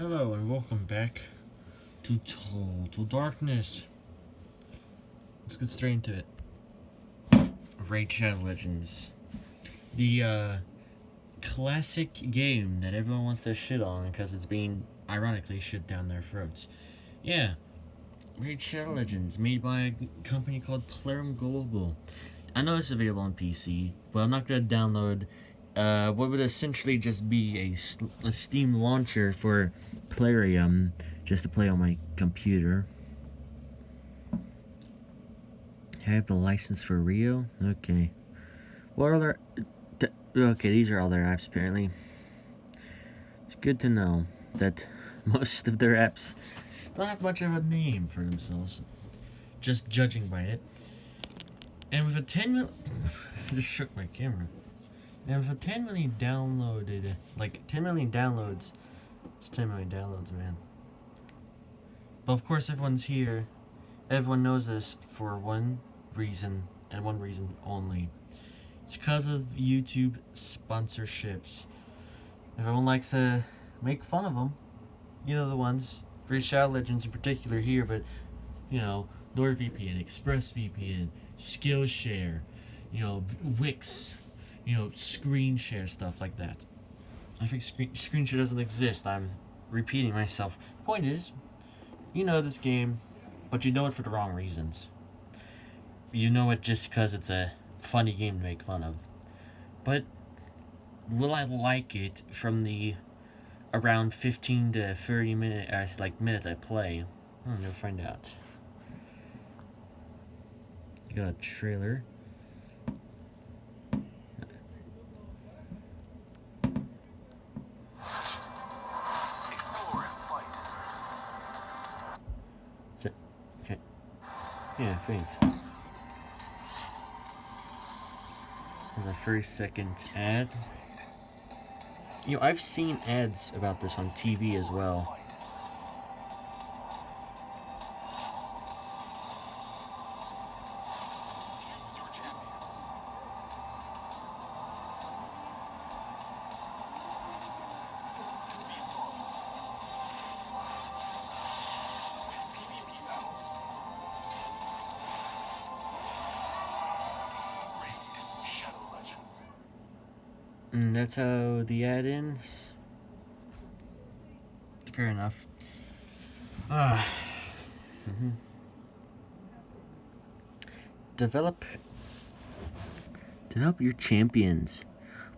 Hello and welcome back to Total Darkness. Let's get straight into it. Raid Shadow Legends. The classic game that everyone wants to shit on because it's being ironically shit down their throats. Yeah, Raid Shadow Legends, made by a company called Plarium Global. I know it's available on PC, but I'm not going to download what would essentially just be a Steam launcher for Plarium just to play on my computer. I have the license for Rio? Okay. What are their... Okay, these are all their apps, apparently. It's good to know that most of their apps don't have much of a name for themselves. Just judging by it. And with a 10 million... I just shook my camera. And with a 10 million downloaded... Like, 10 million downloads... It's 10 million downloads, man. But of course, everyone's here. Everyone knows this for one reason, and one reason only. It's because of YouTube sponsorships. Everyone likes to make fun of them. You know the ones. Raid Shadow Legends in particular here, but, you know, NordVPN, ExpressVPN, Skillshare, you know, Wix, you know, screen share, stuff like that. I think screen share doesn't exist. I'm repeating myself. Point is, you know this game, but you know it for the wrong reasons. You know it just because it's a funny game to make fun of. But will I like it from the around 15 to 30 minutes I play? I'm gonna find out. You got a trailer. Explore and fight. Okay. Yeah, thanks. There's a 30-second ad. You know, I've seen ads about this on TV as well. Choose your champions. Defeat bosses. Win PvP battles. Raid Shadow Legends. And that's how the ad ends. Fair enough. Develop your champions.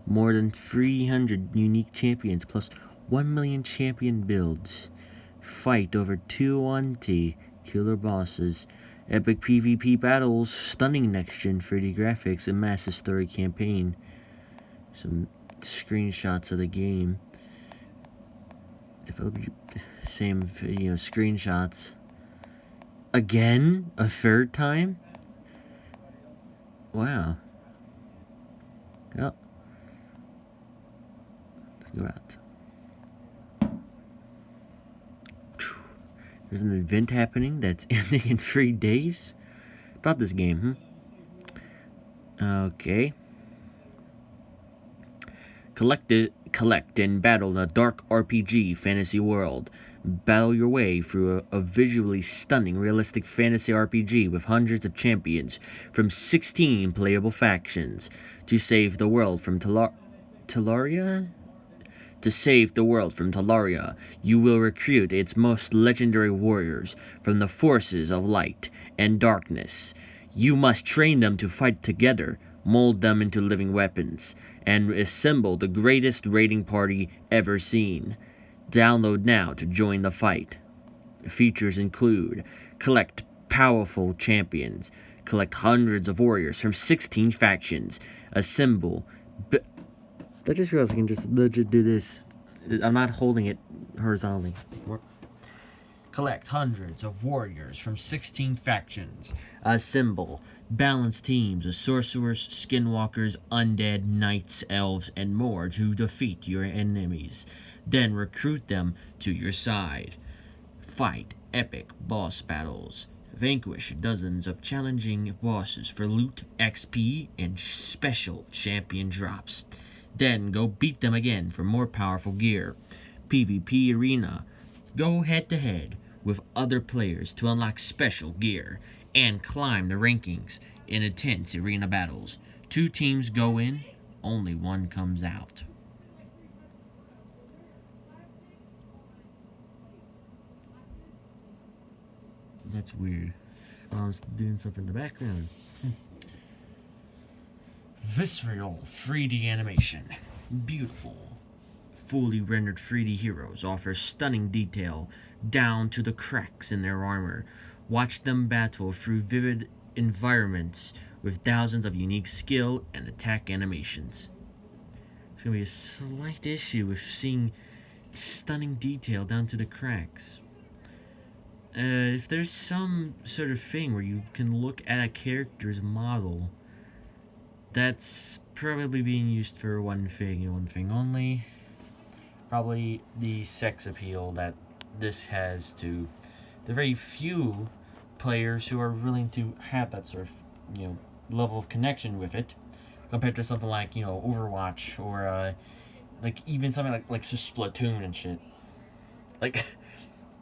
More than 300 unique champions plus 1 million champion builds. Fight over 220 killer bosses. Epic PvP battles, stunning next-gen 3D graphics, and massive story campaign. Some screenshots of the game. Develop same, you know, screenshots. Again? A third time? Wow. Yep. Let's go out. There's an event happening that's ending in 3 days. About this game, Okay. Collect and battle in a dark RPG fantasy world. Battle your way through a visually stunning, realistic fantasy RPG with hundreds of champions from 16 playable factions to save the world from Talaria? To save the world from Talaria, you will recruit its most legendary warriors from the forces of light and darkness. You must train them to fight together, mold them into living weapons, and assemble the greatest raiding party ever seen. Download now to join the fight. Features include: collect powerful champions, collect hundreds of warriors from 16 factions, assemble... I just realized I can just legit do this. I'm not holding it horizontally. Collect hundreds of warriors from 16 factions. Assemble balanced teams of sorcerers, skinwalkers, undead, knights, elves, and more to defeat your enemies. Then recruit them to your side. Fight epic boss battles. Vanquish dozens of challenging bosses for loot, XP, and special champion drops. Then go beat them again for more powerful gear. PvP Arena. Go head to head with other players to unlock special gear and climb the rankings in intense arena battles. 2 teams go in, only one comes out. That's weird. I was doing something in the background. Visceral 3D animation. Beautiful. Fully rendered 3D heroes offer stunning detail down to the cracks in their armor. Watch them battle through vivid environments with thousands of unique skill and attack animations. There's going to be a slight issue with seeing stunning detail down to the cracks. If there's some sort of thing where you can look at a character's model, that's probably being used for one thing and one thing only. Probably the sex appeal that this has to the very few players who are willing to have that sort of, level of connection with it, compared to something like, Overwatch or, like, even something like Splatoon and shit. Like,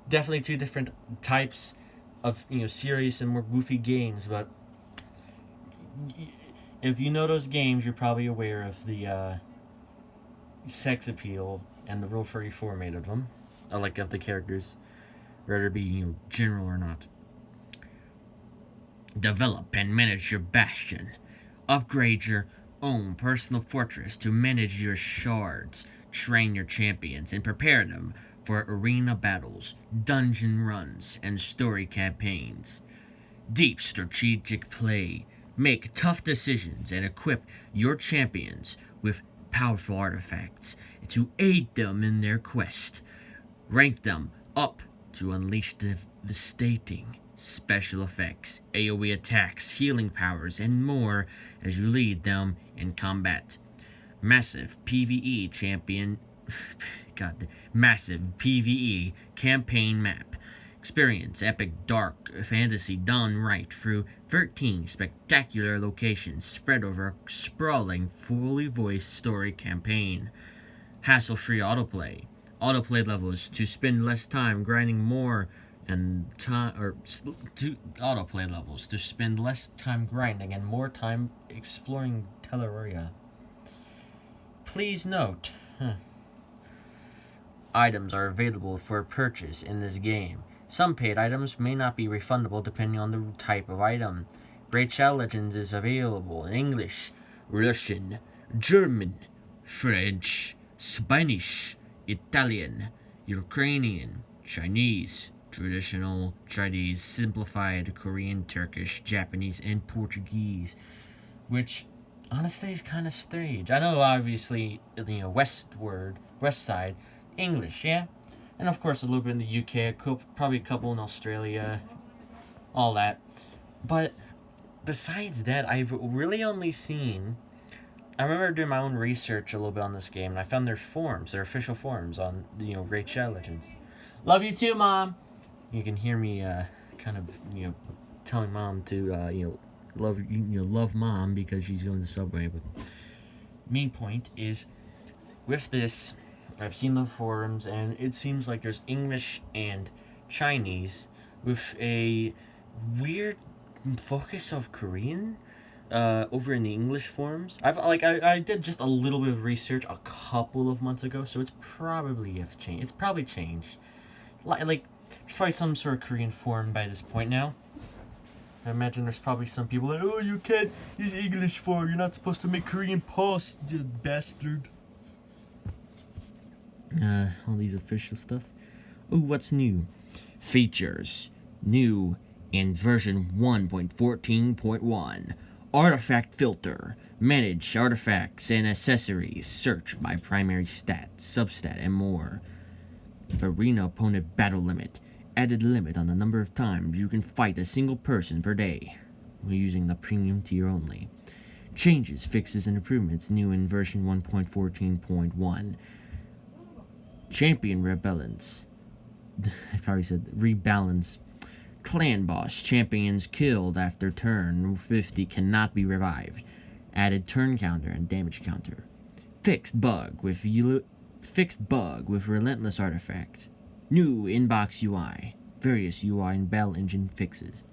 definitely 2 different types of, serious and more goofy games, but if you know those games, you're probably aware of the, sex appeal and the real furry format of them, of the characters, whether it be, general or not. Develop and manage your bastion. Upgrade your own personal fortress to manage your shards. Train your champions and prepare them for arena battles, dungeon runs, and story campaigns. Deep strategic play. Make tough decisions and equip your champions with powerful artifacts to aid them in their quest. Rank them up to unleash devastating special effects, AoE attacks, healing powers, and more as you lead them in combat. Massive PvE campaign map. Experience epic dark fantasy done right through 13 spectacular locations spread over a sprawling, fully voiced story campaign. Hassle-free autoplay. Autoplay levels to spend less time grinding more autoplay levels to spend less time grinding and more time exploring Terraria. Please note, items are available for purchase in this game. Some paid items may not be refundable depending on the type of item. Great Shadow Legends is available in English, Russian, German, French, Spanish, Italian, Ukrainian, Chinese, traditional Chinese, simplified Korean, Turkish, Japanese, and Portuguese, which honestly is kind of strange. I know, obviously, west side, English, yeah? And of course a little bit in the UK, probably a couple in Australia, all that. But besides that, I've really only seen... I remember doing my own research a little bit on this game, and I found their official forums on, Great Shadow Legends. Love you too, Mom! You can hear me, kind of, telling Mom to, love Mom because she's going to Subway. But main point is, with this, I've seen the forums, and it seems like there's English and Chinese with a weird focus of Korean over in the English forums. I did just a little bit of research a couple of months ago, so it's probably changed. It's probably changed. Like there's probably some sort of Korean forum by this point now. I imagine there's probably some people like, oh, you can't use English for, you're not supposed to make Korean posts, you bastard. All these official stuff. Oh, what's new? Features. New in version 1.14.1. Artifact filter. Manage artifacts and accessories. Search by primary stat, substat, and more. Arena opponent battle limit. Added limit on the number of times you can fight a single person per day. We're using the premium tier only. Changes, fixes, and improvements new in version 1.14.1. Champion rebalance. I probably said rebalance. Clan boss. Champions killed after turn 50 cannot be revived. Added turn counter and damage counter. Fixed bug with relentless artifact. New inbox UI. Various UI and battle engine fixes.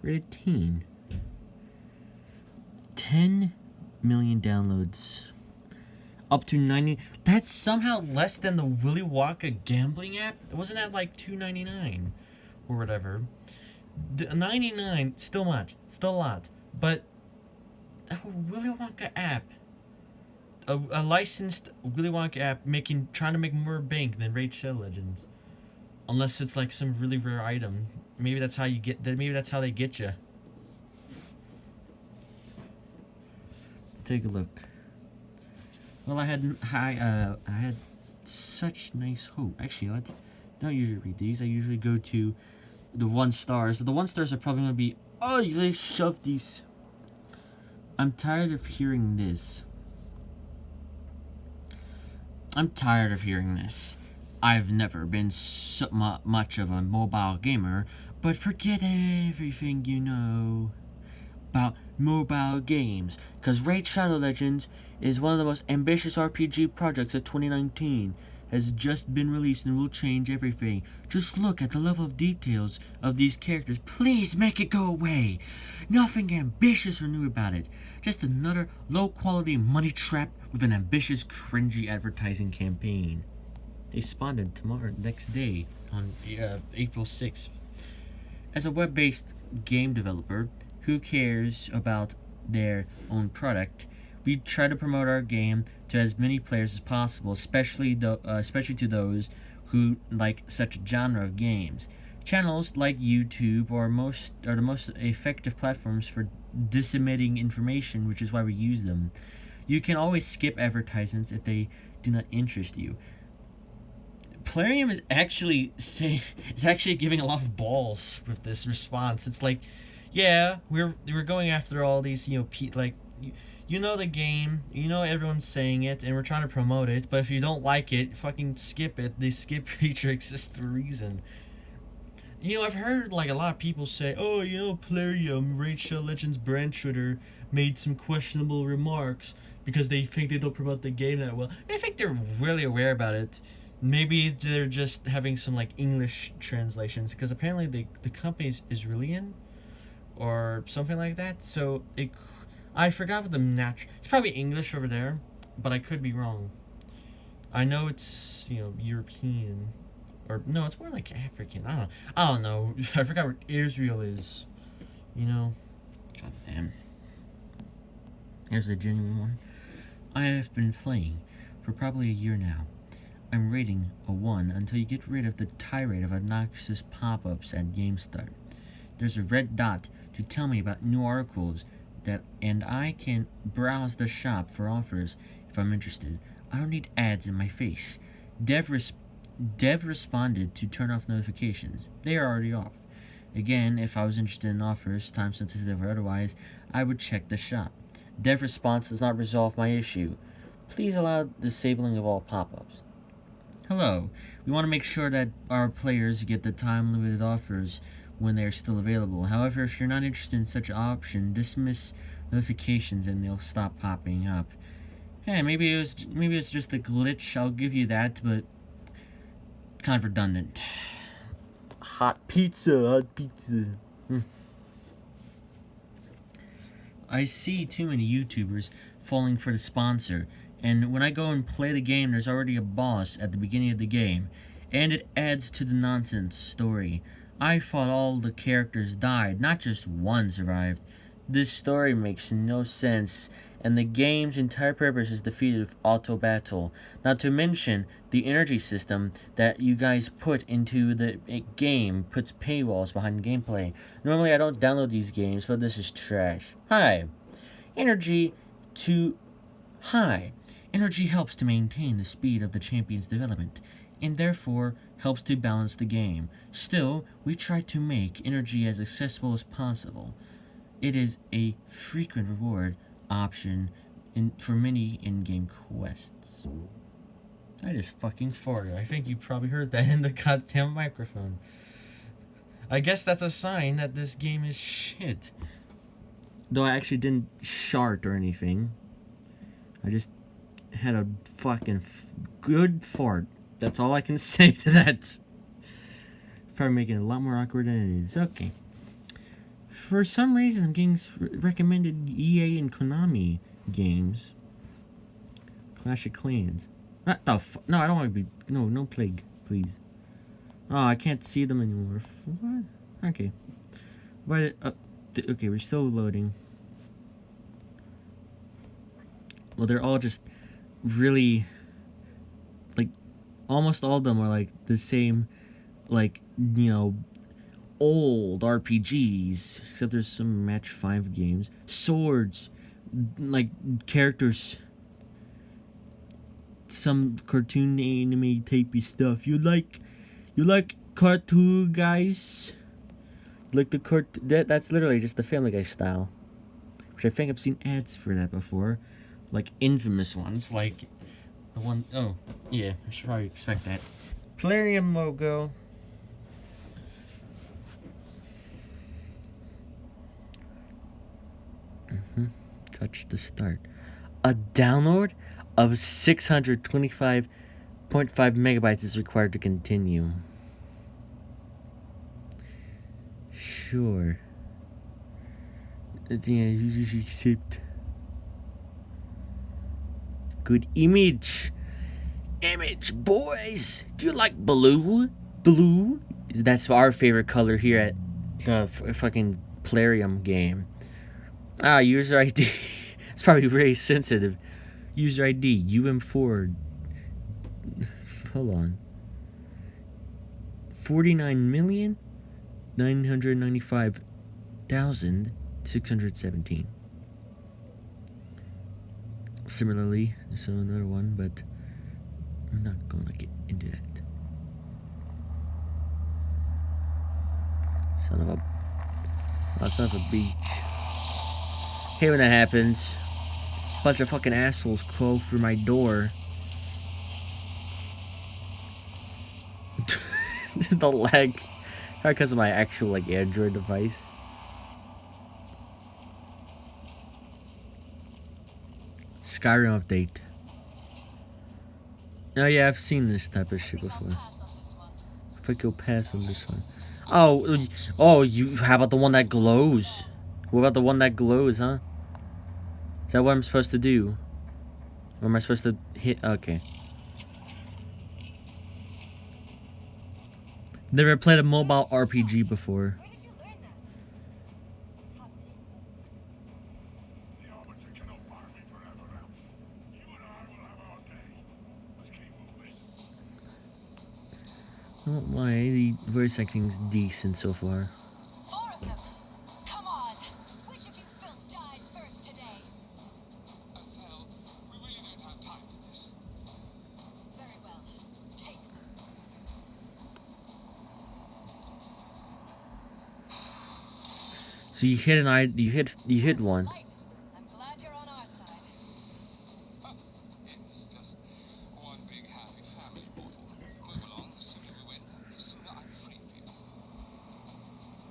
Rated teen. 10 million downloads. Up to 90. That's somehow less than the Willy Wonka gambling app. Wasn't that like $2.99 or whatever? The 99 still much, still a lot, but a Willy Wonka app, a licensed Willy Wonka app trying to make more bank than Raid Shadow Legends, unless it's like some really rare item. Maybe that's how you get. Maybe that's how they get you. Let's take a look. Well, I had such nice hope. Actually, I don't usually read these. I usually go to the 1 stars, but the 1 stars are probably gonna be, oh, they shoved these. I'm tired of hearing this. I've never been so much of a mobile gamer, but forget everything you know about mobile games, because Raid Shadow Legends is one of the most ambitious RPG projects of 2019. Has just been released and will change everything. Just look at the level of details of these characters. Please make it go away. Nothing ambitious or new about it. Just another low-quality money trap with an ambitious, cringy advertising campaign. They spawned next day on April 6th. As a web-based game developer who cares about their own product, we try to promote our game to as many players as possible, especially to those who like such a genre of games. Channels like YouTube are the most effective platforms for disseminating information, which is why we use them. You can always skip advertisements if they do not interest you. Plarium is actually giving a lot of balls with this response. It's like, yeah, we're going after all these, you know the game, you know everyone's saying it, and we're trying to promote it, but if you don't like it, fucking skip it. The skip feature exists for a reason. I've heard like a lot of people say, oh, Plarium, Raid Shadow Legends brand Twitter made some questionable remarks because they think they don't promote the game that well. I think they're really aware about it. Maybe they're just having some like English translations, because apparently the company's Israeli or something like that, so I forgot what it's probably English over there, but I could be wrong. I know it's, European, or no, it's more like African. I don't know. I forgot where Israel is. God damn. Here's a genuine one. I have been playing for probably a year now. I'm rating a 1 until you get rid of the tirade of obnoxious pop-ups at game start. There's a red dot to tell me about new articles and I can browse the shop for offers if I'm interested. I don't need ads in my face. Dev responded to turn off notifications. They are already off. Again, if I was interested in offers, time sensitive or otherwise, I would check the shop. Dev response does not resolve my issue. Please allow disabling of all pop-ups. Hello. We want to make sure that our players get the time-limited offers when they are still available. However, if you're not interested in such an option, dismiss notifications and they'll stop popping up. Yeah, maybe it was just a glitch. I'll give you that, but kind of redundant. Hot pizza. I see too many YouTubers falling for the sponsor, and when I go and play the game, there's already a boss at the beginning of the game, and it adds to the nonsense story. I thought all the characters died, not just one survived. This story makes no sense, and the game's entire purpose is defeated with auto battle. Not to mention, the energy system that you guys put into the game puts paywalls behind gameplay. Normally I don't download these games, but this is trash. Hi. Energy helps to maintain the speed of the champion's development, and therefore helps to balance the game. Still, we try to make energy as accessible as possible. It is a frequent reward option for many in-game quests. I just fucking farted. I think you probably heard that in the goddamn microphone. I guess that's a sign that this game is shit. Though I actually didn't shart or anything. I just had a fucking good fart. That's all I can say to that. Probably making it a lot more awkward than it is. Okay. For some reason, I'm getting recommended EA and Konami games. Clash of Clans. What the No, I don't want to be... No plague, please. Oh, I can't see them anymore. What? Okay. But, okay, we're still loading. Well, they're all just really... Like, almost all of them are, like, the same, like, you know, old RPGs. Except there's some Match 5 games. Swords. Like, characters... Some cartoon anime typey stuff. You like cartoon guys? Like the that's literally just the Family Guy style. Which I think I've seen ads for that before. Like infamous ones. Like the one oh yeah, I should probably expect that. Plarium logo. Touch the start. A download of 625.5 megabytes is required to continue. Sure. Yeah, you just accept. Good image. Image, boys. Do you like blue? Blue? That's our favorite color here at the fucking Plarium game. User ID. It's probably very sensitive. User ID, UM4. Hold on. 49,995,617. Similarly, there's another one, but I'm not gonna get into that. Son of a beach. Hate when that happens. Bunch of fucking assholes crawl through my door. The lag. Because of my actual, like, Android device. Skyrim update. Oh yeah, I've seen this type of shit before. I think you'll pass on this one. How about the one that glows? What about the one that glows, huh? Is that what I'm supposed to do? Or am I supposed to hit? Okay. Never played a mobile RPG before. Where did you learn that? Hunting orcs. The Arbiter cannot bar me forever else. You and I will have our day. Let's keep moving. I don't lie, the voice acting's decent so far. 4 of them. Come on. Which of you filth dies first today? Athel, we really don't have time for this. Very well. Take them. So you hit you hit one. Light. I'm glad you're on our side. It's just one big happy family bottle. Move along. The sooner we win, the sooner I'm free of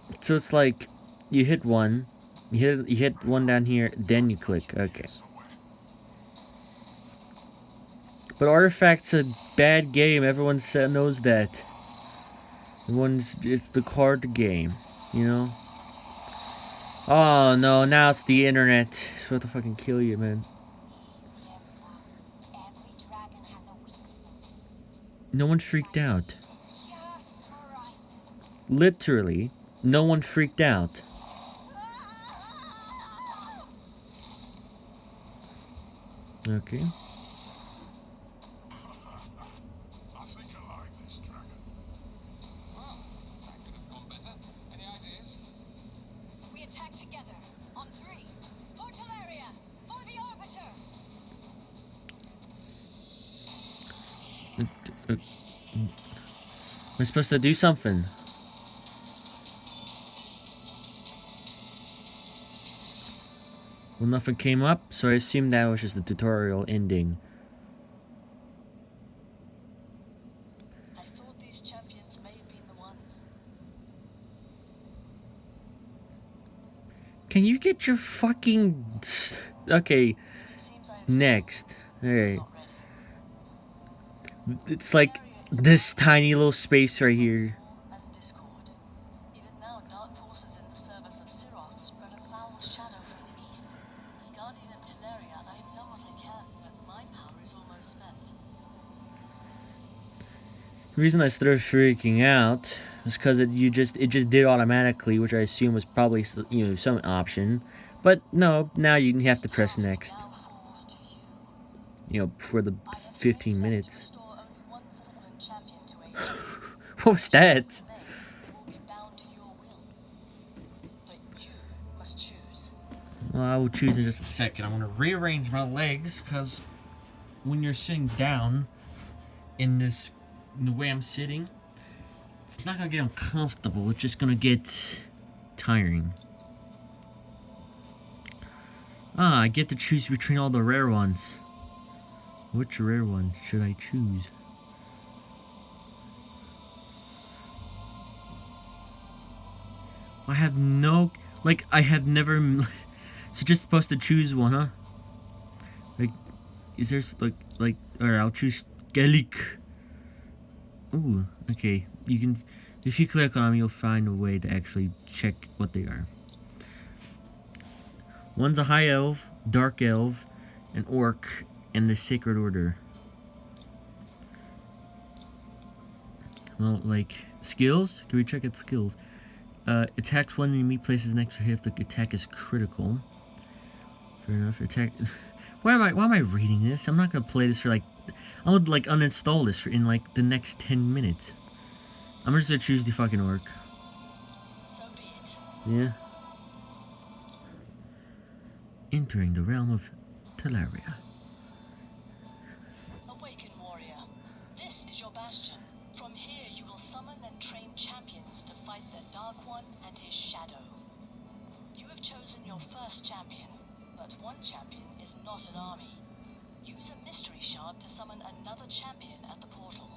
you. So it's like you hit one, you hit one down here, then you click. Okay. But Artifact's a bad game. Everyone knows that. It's the card game, you know. Oh no! Now it's the internet. It's about to fucking kill you, man. Easy, everyone. Every dragon has a weak spot. No one freaked out. Just right. Literally, no one freaked out. Okay. I think I like this dragon. Well, that could have gone better. Any ideas? We attack together. On 3. For Teleria. For the Arbiter. We're supposed to do something. Well, nothing came up, so I assumed that was just the tutorial ending. I thought these champions may have been the ones. Can you get your fucking... Okay, It seems I have next. Alright. not ready. It's like this tiny little space right here. And discord. The reason I started freaking out was because it just did automatically, which I assume was probably some option, but no. Now you have to press next. For the 15 minutes. What was that? Well, I will choose in just a second. I'm gonna rearrange my legs because when you're sitting down in the way I'm sitting, it's not gonna get uncomfortable. It's just gonna get tiring. I get to choose between all the rare ones. Which rare one should I choose? I have no... I have never... So just supposed to choose one, huh? Is there... Alright, I'll choose Gaelic. Ooh, okay. You can... If you click on them, you'll find a way to actually check what they are. One's a high elf, dark elf, an orc, and the Sacred Order. Well, skills? Can we check its skills? Attacks one enemy places next to hit if the attack is critical. Fair enough. Attack. Why am I reading this? I'm not gonna play this for I'm gonna uninstall this in the next 10 minutes. I'm just gonna choose the fucking orc. So be it. Yeah. Entering the realm of Teleria. Awaken, warrior. This is your bastion. From here you will summon and train champions to fight the Dark One and his shadow. You have chosen your first champion, but one champion is not an army. Use a mystery shard to summon another champion at the portal.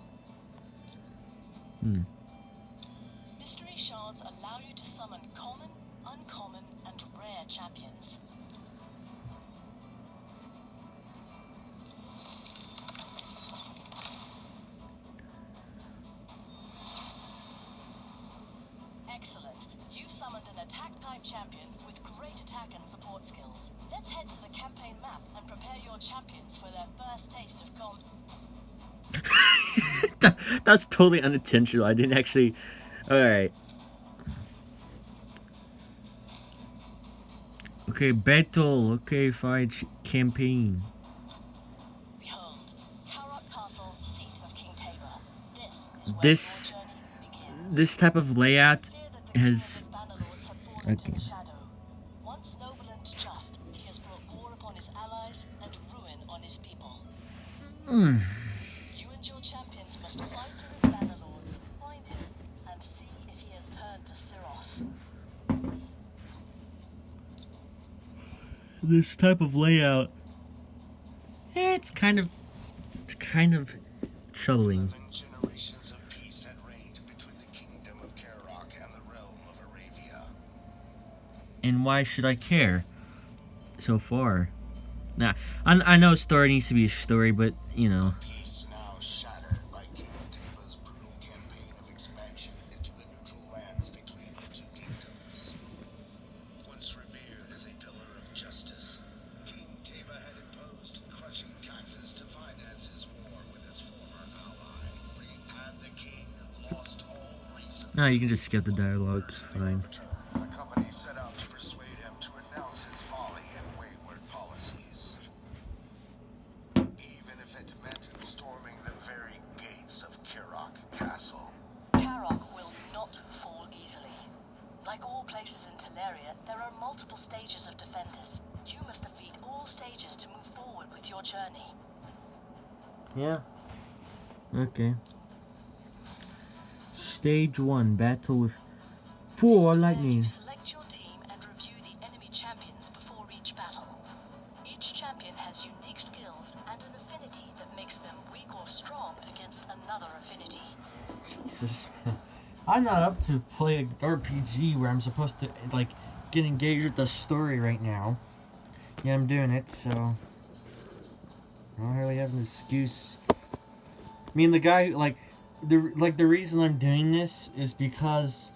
Mystery shards allow you to summon common, uncommon, and rare champions. Excellent. You've summoned an attack-type champion with great attack and support skills. Let's head to the campaign map and prepare your champions for their first taste of combat. That's totally unintentional. I didn't actually... Alright. Okay, battle. Okay, fight. Campaign. Behold, Karok Castle, seat of King Tabor. This is where This... your journey begins. This type of layout Fear that the has... Bannerlords have fallen to Okay. the shadow. Once noble and just, he has brought war upon his allies and ruin on his people. You and your champions must fight through his Bannerlords, find him, and see if he has turned to Siroth. This type of layout... It's kind of troubling. 11 generations of peace had reigned between the kingdom of Karok and the realm of Aravia. And why should I care? So far. Nah, I know story needs to be a story, but, Peace now shattered by King Taba's brutal campaign of expansion into the neutral lands between the two kingdoms. Once revered as a pillar of justice, King Taba had imposed crushing taxes to finance his war with his former ally, bringing the king lost all reason. No, you can just skip the dialogue. It's fine. The company set out to persuade him to renounce his folly and wayward policies. Even if it meant storming the very gates of Karok Castle. Karok will not fall easily. Like all places in Teleria, there are multiple stages of defenders. You must defeat all stages to move forward with your journey. Yeah. Okay. Stage 1, battle with 4 lightning. You select your team and review the enemy champions before each battle. Each champion has unique skills and an affinity that makes them weak or strong against another affinity. Jesus. I'm not up to play an RPG where I'm supposed to, get engaged with the story right now. Yeah, I'm doing it, so... I don't really have an excuse. I mean, the guy, the reason I'm doing this is because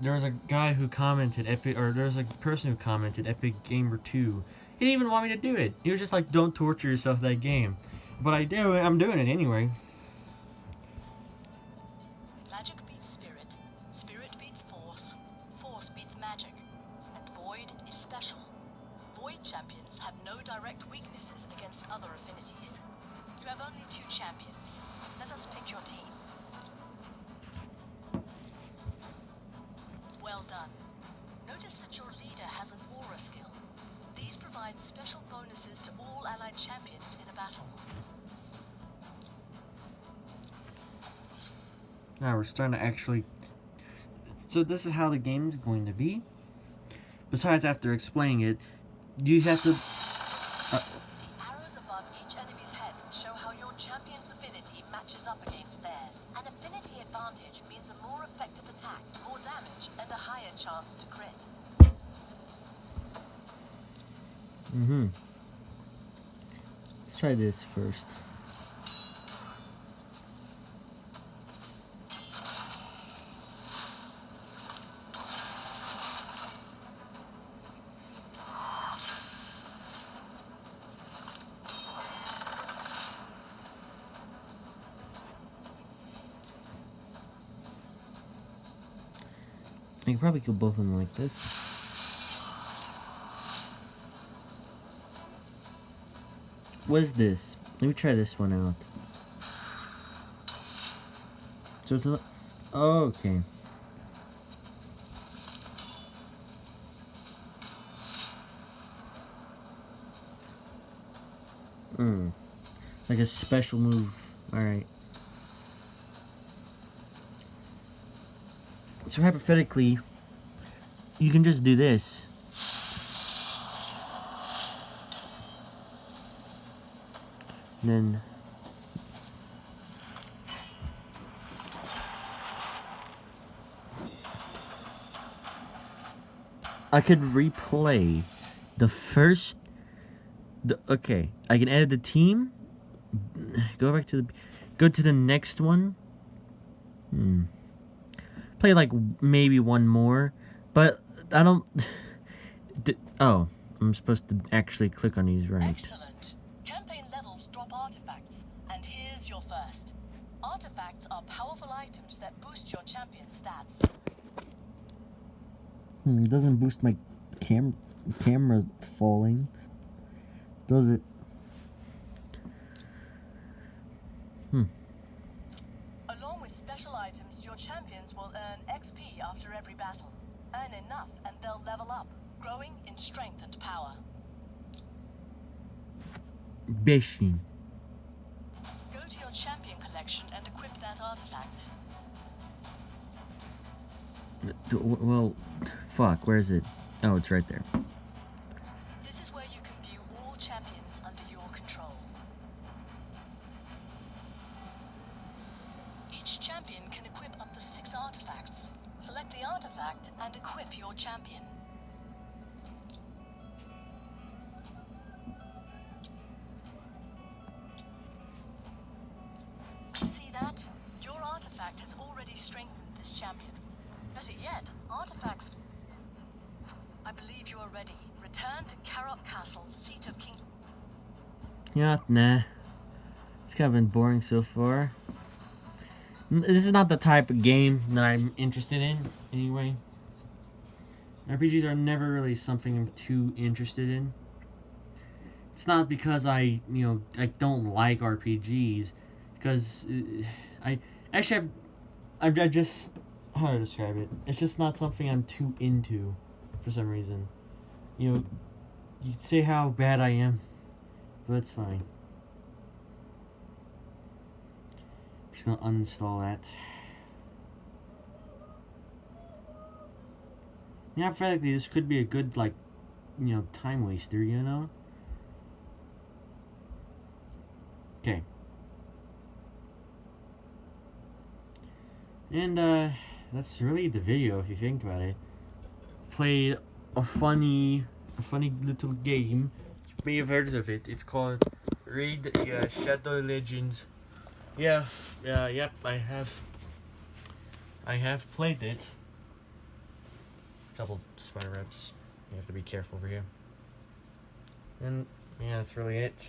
there was a guy who commented there was a person who commented Epic Gamer 2. He didn't even want me to do it. He was just like, don't torture yourself that game. But I'm doing it anyway. Magic beats spirit, spirit beats force, force beats magic, and void is special. Void champions have no direct weaknesses against other affinities. You have only 2 champions. Let us pick your team. Well done. Notice that your leader has an aura skill. These provide special bonuses to all allied champions in a battle. Now we're starting to actually... So this is how the game's going to be. Besides, after explaining it, you have to... The arrows above each enemy's head show how your champion's affinity matches up against theirs. An affinity advantage means a more effective attack, more damage, and a higher chance to crit. Let's try this first. I can probably kill both of them like this. What is this? Let me try this one out. So it's a... Oh, okay. Like a special move. Alright. So hypothetically, you can just do this. And then I could replay the first... okay, I can edit the team. Go back to the... Go to the next one. Play like maybe one more. But I don't... oh, I'm supposed to actually click on these, right. Excellent. Campaign levels drop artifacts. And here's your first. Artifacts are powerful items that boost your champion's stats. It doesn't boost my camera falling, does it? Along with special items, your champions will earn XP after every battle. Earn enough and they'll level up, growing in strength and power. Bashing. Go to your champion collection and equip that artifact. Well, fuck, where is it? Oh, it's right there. This is where you can view all champions under your control. Each champion can equip up to 6 artifacts. Select the artifact and equip your champion. See that? Your artifact has already strengthened this champion. Better yet, artifacts... I believe you are ready. Return to Karok Castle, seat of King... Yeah, nah. It's kind of been boring so far. This is not the type of game that I'm interested in, anyway. RPGs are never really something I'm too interested in. It's not because I don't like RPGs. Because I just... How to describe it? It's just not something I'm too into for some reason. You'd say how bad I am, but it's fine. I'm just gonna uninstall that. Yeah, frankly, this could be a good, time waster, Okay. And, that's really the video, if you think about it. Played a funny little game. You may have heard of it. It's called Raid Shadow Legends. Yep, I have played it. A couple spider reps. You have to be careful over here. And yeah, that's really it.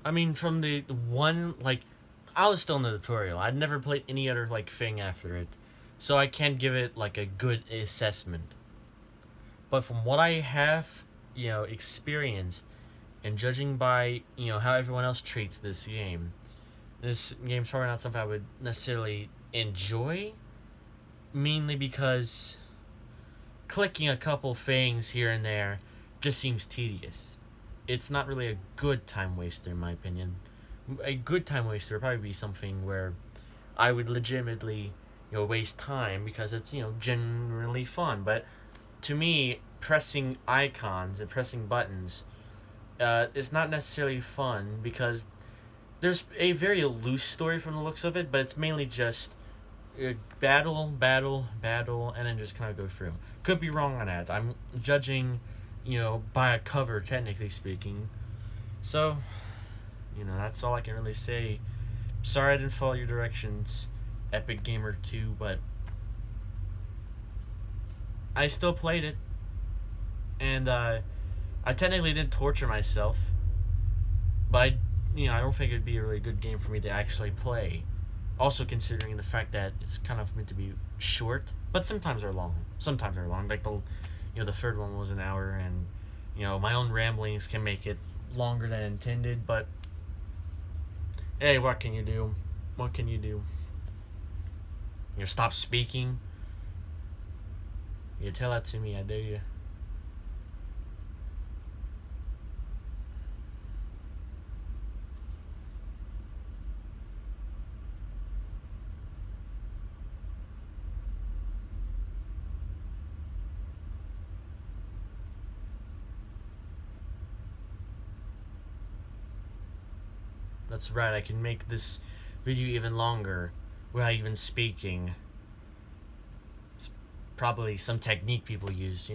I mean, from the one, like, I was still in the tutorial. I'd never played any other, like, thing after it. So I can't give it, like, a good assessment. But from what I have, experienced, and judging by, how everyone else treats this game's probably not something I would necessarily enjoy. Mainly because clicking a couple things here and there just seems tedious. It's not really a good time waster, in my opinion. A good time waster would probably be something where I would legitimately, waste time because it's, generally fun. But to me, pressing icons and pressing buttons is not necessarily fun because there's a very loose story from the looks of it, but it's mainly just battle, and then just kind of go through. Could be wrong on that. I'm judging, by a cover, technically speaking. So, that's all I can really say. Sorry I didn't follow your directions, Epic Gamer 2, but I still played it. And I technically didn't torture myself, but I don't think it'd be a really good game for me to actually play. Also considering the fact that it's kind of meant to be short, but sometimes they're long. Like the third one was an hour, and my own ramblings can make it longer than intended. But hey, what can you do? Stop speaking. You tell that to me, I dare you. That's right, I can make this video even longer without even speaking. It's probably some technique people use,